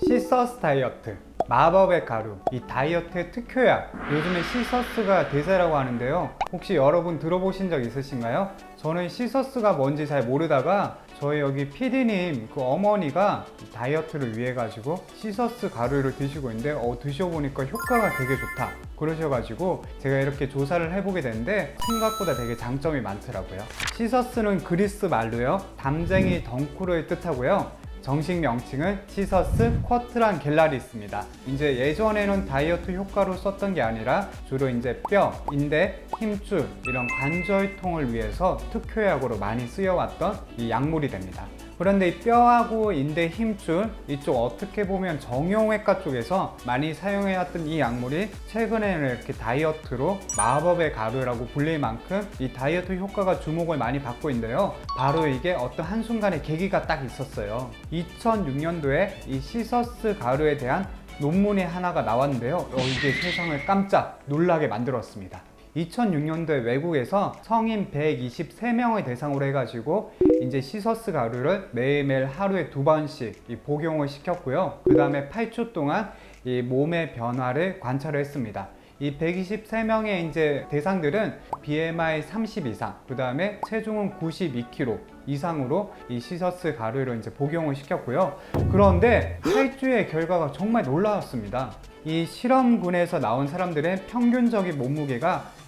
시서스 다이어트, 마법의 가루, 이 다이어트의 특효약, 요즘에 시서스가 대세라고 하는데요. 혹시 여러분 들어보신 적 있으신가요? 저는 시서스가 뭔지 잘 모르다가 저희 여기 PD님 그 어머니가 다이어트를 위해 가지고 시서스 가루를 드시고 있는데 드셔보니까 효과가 되게 좋다 그러셔가지고 제가 이렇게 조사를 해보게 됐는데 생각보다 되게 장점이 많더라고요. 시서스는 그리스 말로요, 담쟁이 덩쿨을 뜻하고요, 정식 명칭은 시서스 쿼트란 겔라리스입니다. 이제 예전에는 다이어트 효과로 썼던 게 아니라 주로 이제 뼈, 인대, 힘줄 이런 관절통을 위해서 특효약으로 많이 쓰여왔던 이 약물이 됩니다. 그런데 이 뼈하고 인대, 힘줄 이쪽 어떻게 보면 정형외과 쪽에서 많이 사용해왔던 이 약물이 최근에는 이렇게 다이어트로 마법의 가루라고 불릴 만큼 이 다이어트 효과가 주목을 많이 받고 있는데요. 바로 이게 어떤 한순간의 계기가 딱 있었어요. 2006년도에 이 시서스 가루에 대한 논문이 하나가 나왔는데요. 이게 세상을 깜짝 놀라게 만들었습니다. 2006년도에 외국에서 성인 123명을 대상으로 해가지고 이제 시서스 가루를 매일매일 하루에 2번씩 복용을 시켰고요. 그 다음에 8주 동안 이 몸의 변화를 관찰을 했습니다. 이 123명의 이제 대상들은 BMI 30 이상, 그 다음에 체중은 92kg 이상으로 이 시서스 가루를 이제 복용을 시켰고요. 그런데 8주의 결과가 정말 놀라웠습니다. 이 실험군에서 나온 사람들의 평균적인 몸무게가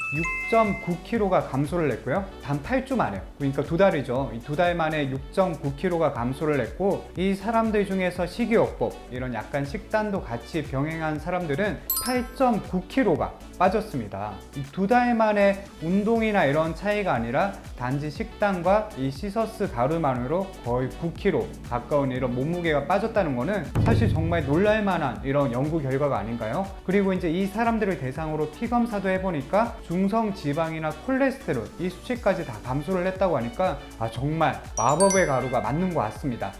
6.9kg가 감소를 했고요. 단 8주 만에, 그러니까 2달이죠. 이 2달 만에 6.9kg가 감소를 했고, 이 사람들 중에서 식이요법, 이런 약간 식단도 같이 병행한 사람들은 8.9kg가 빠졌습니다. 이 2달 만에 운동이나 이런 차이가 아니라 단지 식단과 이 시서스 가루만으로 거의 9kg 가까운 이런 몸무게가 빠졌다는 거는 사실 정말 놀랄만한 이런 연구 결과가 아닌가요? 그리고 이제 이 사람들을 대상으로 피 검사도 해보니까 중성 지방이나 콜레스테롤 이 수치까지 다 감소를 했다고 하니까 정말 마법의 가루가 맞는 것 같습니다.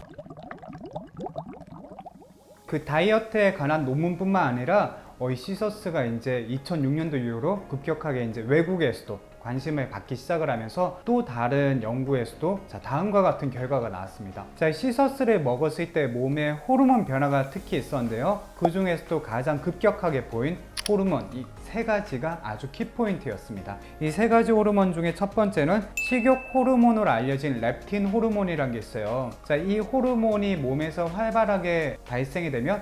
그 다이어트에 관한 논문뿐만 아니라 이 시서스가 이제 2006년도 이후로 급격하게 이제 외국에서도 관심을 받기 시작을 하면서 또 다른 연구에서도 다음과 같은 결과가 나왔습니다. 시서스를 먹었을 때 몸에 호르몬 변화가 특히 있었는데요. 그 중에서도 가장 급격하게 보인 호르몬, 이 세 가지가 아주 키포인트였습니다. 이 세 가지 호르몬 중에 첫 번째는 식욕 호르몬으로 알려진 렙틴 호르몬이라는 게 있어요. 이 호르몬이 몸에서 활발하게 발생이 되면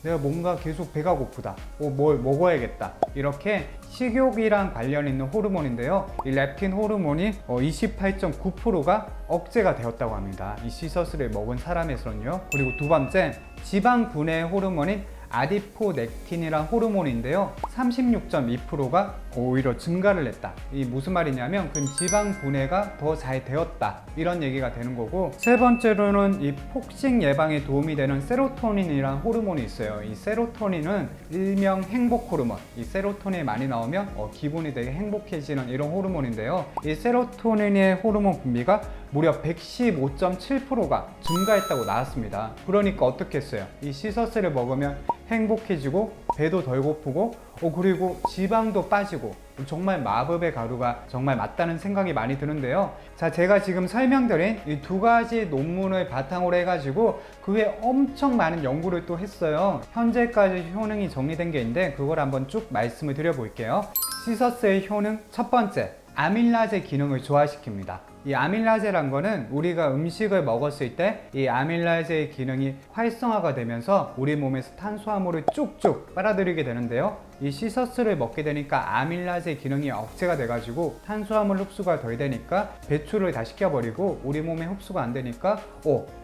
내가 뭔가 계속 배가 고프다, 뭘 먹어야겠다, 이렇게 식욕이랑 관련 있는 호르몬인데요. 이 렙틴 호르몬이 28.9%가 억제가 되었다고 합니다. 이 시서스를 먹은 사람에서는요. 그리고 두 번째, 지방 분해 호르몬인 아디포넥틴이란 호르몬인데요. 36.2%가 오히려 증가를 했다. 이 무슨 말이냐면 그럼 지방 분해가 더 잘 되었다, 이런 얘기가 되는 거고, 세 번째로는 이 폭식 예방에 도움이 되는 세로토닌이란 호르몬이 있어요. 이 세로토닌은 일명 행복 호르몬, 이 세로토닌이 많이 나오면 기분이 되게 행복해지는 이런 호르몬인데요. 이 세로토닌의 호르몬 분비가 무려 115.7%가 증가했다고 나왔습니다. 그러니까 어떻게 했어요? 이 시서스를 먹으면 행복해지고 배도 덜 고프고 그리고 지방도 빠지고, 정말 마법의 가루가 정말 맞다는 생각이 많이 드는데요. 제가 지금 설명드린 이 두 가지 논문을 바탕으로 해가지고 그 외에 엄청 많은 연구를 또 했어요. 현재까지 효능이 정리된 게 있는데 그걸 한번 쭉 말씀을 드려볼게요. 시서스의 효능 첫 번째, 아밀라제 기능을 조화시킵니다. 이 아밀라제란 거는 우리가 음식을 먹었을 때 이 아밀라제의 기능이 활성화가 되면서 우리 몸에서 탄수화물을 쭉쭉 빨아들이게 되는데요. 이 시서스를 먹게 되니까 아밀라제 기능이 억제가 돼가지고 탄수화물 흡수가 덜 되니까 배출을 다 시켜버리고 우리 몸에 흡수가 안 되니까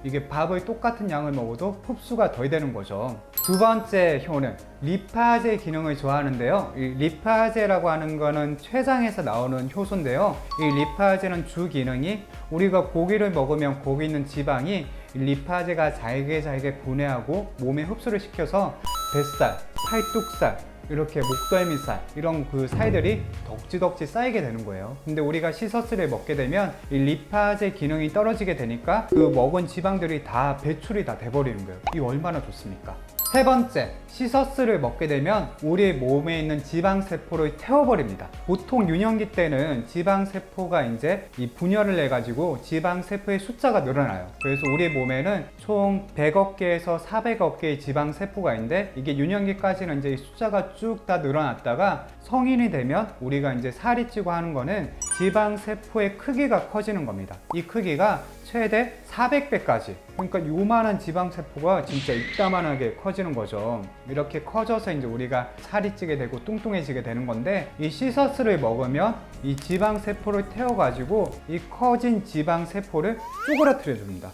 이게 밥을 똑같은 양을 먹어도 흡수가 덜 되는 거죠. 두 번째 효능, 리파제 기능을 좋아하는데요. 이 리파제라고 하는 거는 췌장에서 나오는 효소인데요. 이 리파제는 주 기능이 우리가 고기를 먹으면 거기 있는 지방이 리파제가 잘게 분해하고 몸에 흡수를 시켜서 뱃살, 팔뚝살, 이렇게 목덜미살, 이런 그 살들이 덕지덕지 쌓이게 되는 거예요. 근데 우리가 시서스를 먹게 되면 이 리파제 기능이 떨어지게 되니까 그 먹은 지방들이 다 배출이 다 돼버리는 거예요. 이 얼마나 좋습니까? 세 번째, 시서스를 먹게 되면 우리 몸에 있는 지방세포를 태워버립니다. 보통 유년기 때는 지방세포가 이제 이 분열을 해가지고 지방세포의 숫자가 늘어나요. 그래서 우리 몸에는 총 100억 개에서 400억 개의 지방세포가 있는데 이게 유년기까지는 이제 이 숫자가 쭉 다 늘어났다가 성인이 되면 우리가 이제 살이 찌고 하는 거는 지방세포의 크기가 커지는 겁니다. 이 크기가 최대 400배까지, 그러니까 요만한 지방세포가 진짜 이따만하게 커지는 거죠. 이렇게 커져서 이제 우리가 살이 찌게 되고 뚱뚱해지게 되는 건데, 이 시서스를 먹으면 이 지방세포를 태워가지고 이 커진 지방세포를 쪼그라뜨려 줍니다.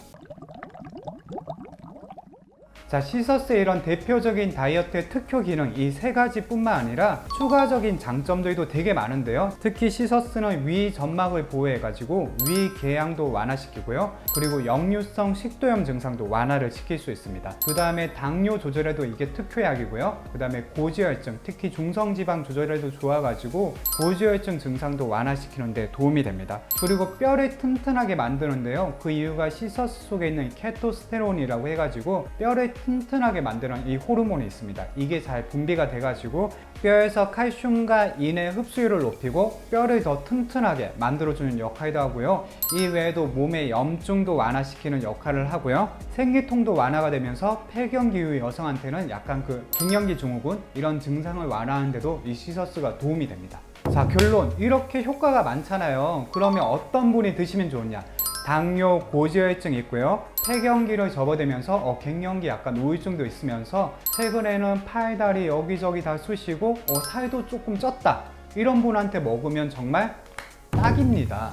자, 시서스의 이런 대표적인 다이어트의 특효 기능 이 세 가지뿐만 아니라 추가적인 장점들도 되게 많은데요. 특히 시서스는 위 점막을 보호해가지고 위 궤양도 완화시키고요. 그리고 역류성 식도염 증상도 완화를 시킬 수 있습니다. 그 다음에 당뇨 조절에도 이게 특효약이고요. 그 다음에 고지혈증, 특히 중성지방 조절에도 좋아가지고 고지혈증 증상도 완화시키는 데 도움이 됩니다. 그리고 뼈를 튼튼하게 만드는데요. 그 이유가 시서스 속에 있는 케토스테론이라고 해가지고 뼈를 튼튼하게 만드는 이 호르몬이 있습니다. 이게 잘 분비가 돼가지고 뼈에서 칼슘과 인의 흡수율을 높이고 뼈를 더 튼튼하게 만들어주는 역할도 하고요. 이 외에도 몸의 염증도 완화시키는 역할을 하고요. 생리통도 완화가 되면서 폐경기후 여성한테는 약간 그 갱년기 증후군 이런 증상을 완화하는 데도 이 시서스가 도움이 됩니다. 자, 결론, 이렇게 효과가 많잖아요. 그러면 어떤 분이 드시면 좋으냐? 당뇨, 고지혈증 있고요. 폐경기를 접어들면서 갱년기 약간 우울증도 있으면서 최근에는 팔, 다리 여기저기 다 쑤시고 살도 조금 쪘다. 이런 분한테 먹으면 정말 딱입니다.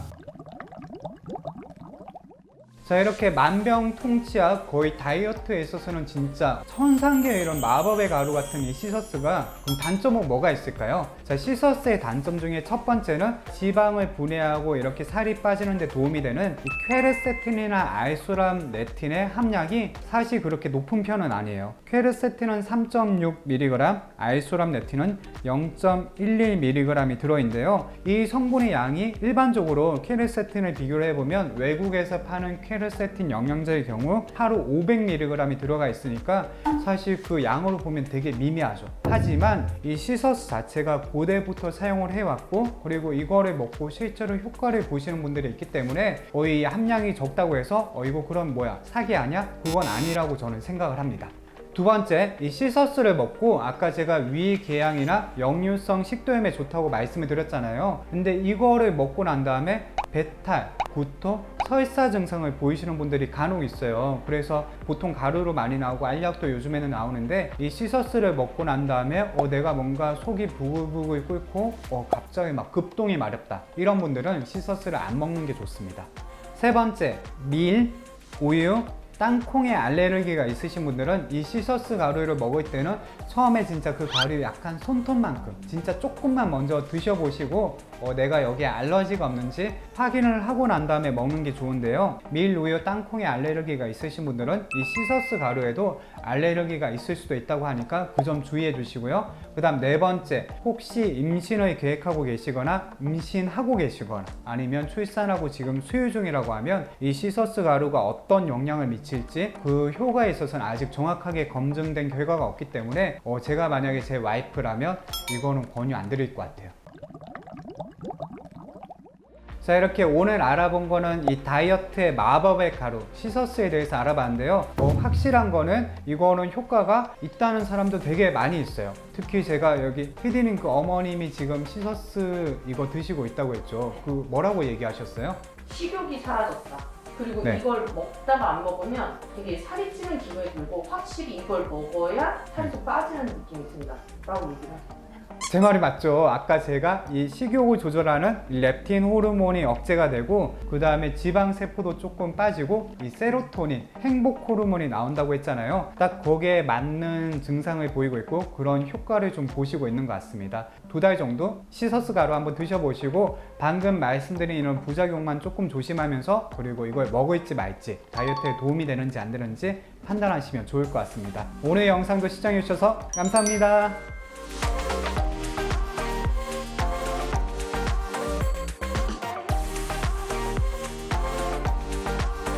자, 이렇게 만병통치약 거의 다이어트에 있어서는 진짜 천상계의 이런 마법의 가루 같은 이 시서스가, 그럼 단점은 뭐가 있을까요? 자, 시서스의 단점 중에 첫 번째는 지방을 분해하고 이렇게 살이 빠지는 데 도움이 되는 이 퀘르세틴이나 아이소람네틴의 함량이 사실 그렇게 높은 편은 아니에요. 퀘르세틴은 3.6mg, 아이소람네틴은 0.11mg이 들어있는데요. 이 성분의 양이 일반적으로 퀘르세틴을 비교를 해보면 외국에서 파는 퀘르세틴 영양제의 경우 하루 500mg이 들어가 있으니까 사실 그 양으로 보면 되게 미미하죠. 하지만 이 시서스 자체가 고대부터 사용을 해왔고, 그리고 이거를 먹고 실제로 효과를 보시는 분들이 있기 때문에 이 함량이 적다고 해서 이거 그럼 뭐야, 사기 아니야? 그건 아니라고 저는 생각을 합니다. 두 번째, 이 시서스를 먹고 아까 제가 위 궤양이나 역류성 식도염에 좋다고 말씀을 드렸잖아요. 근데 이거를 먹고 난 다음에 배탈, 구토, 설사 증상을 보이시는 분들이 간혹 있어요. 그래서 보통 가루로 많이 나오고 알약도 요즘에는 나오는데, 이 시서스를 먹고 난 다음에 내가 뭔가 속이 부글부글 끓고 갑자기 막 급동이 마렵다, 이런 분들은 시서스를 안 먹는 게 좋습니다. 세 번째, 밀, 우유, 땅콩에 알레르기가 있으신 분들은 이 시서스 가루를 먹을 때는 처음에 진짜 그 가루 약간 손톱만큼 진짜 조금만 먼저 드셔보시고 내가 여기에 알러지가 없는지 확인을 하고 난 다음에 먹는 게 좋은데요. 밀, 우유, 땅콩에 알레르기가 있으신 분들은 이 시서스 가루에도 알레르기가 있을 수도 있다고 하니까 그 점 주의해 주시고요. 그 다음 네 번째, 혹시 임신을 계획하고 계시거나 임신하고 계시거나 아니면 출산하고 지금 수유 중이라고 하면 이 시서스 가루가 어떤 영향을 미칠지 그 효과에 있어서는 아직 정확하게 검증된 결과가 없기 때문에 제가 만약에 제 와이프라면 이거는 권유 안 드릴 것 같아요. 자, 이렇게 오늘 알아본 거는 이 다이어트의 마법의 가루 시서스에 대해서 알아봤는데요. 확실한 거는 이거는 효과가 있다는 사람도 되게 많이 있어요. 특히 제가 여기 피디님 그 어머님이 지금 시서스 이거 드시고 있다고 했죠. 그 뭐라고 얘기하셨어요? 식욕이 사라졌다. 그리고 네. 이걸 먹다가 안 먹으면 되게 살이 찌는 기분이 들고 확실히 이걸 먹어야 살이 좀 빠지는 느낌이 든다 라고 얘기를 하셨어요. 제 말이 맞죠. 아까 제가 이 식욕을 조절하는 렙틴 호르몬이 억제가 되고, 그 다음에 지방세포도 조금 빠지고 이 세로토닌, 행복 호르몬이 나온다고 했잖아요. 딱 거기에 맞는 증상을 보이고 있고 그런 효과를 좀 보시고 있는 것 같습니다. 2달 정도 시서스 가루 한번 드셔보시고 방금 말씀드린 이런 부작용만 조금 조심하면서, 그리고 이걸 먹을지 말지 다이어트에 도움이 되는지 안 되는지 판단하시면 좋을 것 같습니다. 오늘 영상도 시청해주셔서 감사합니다.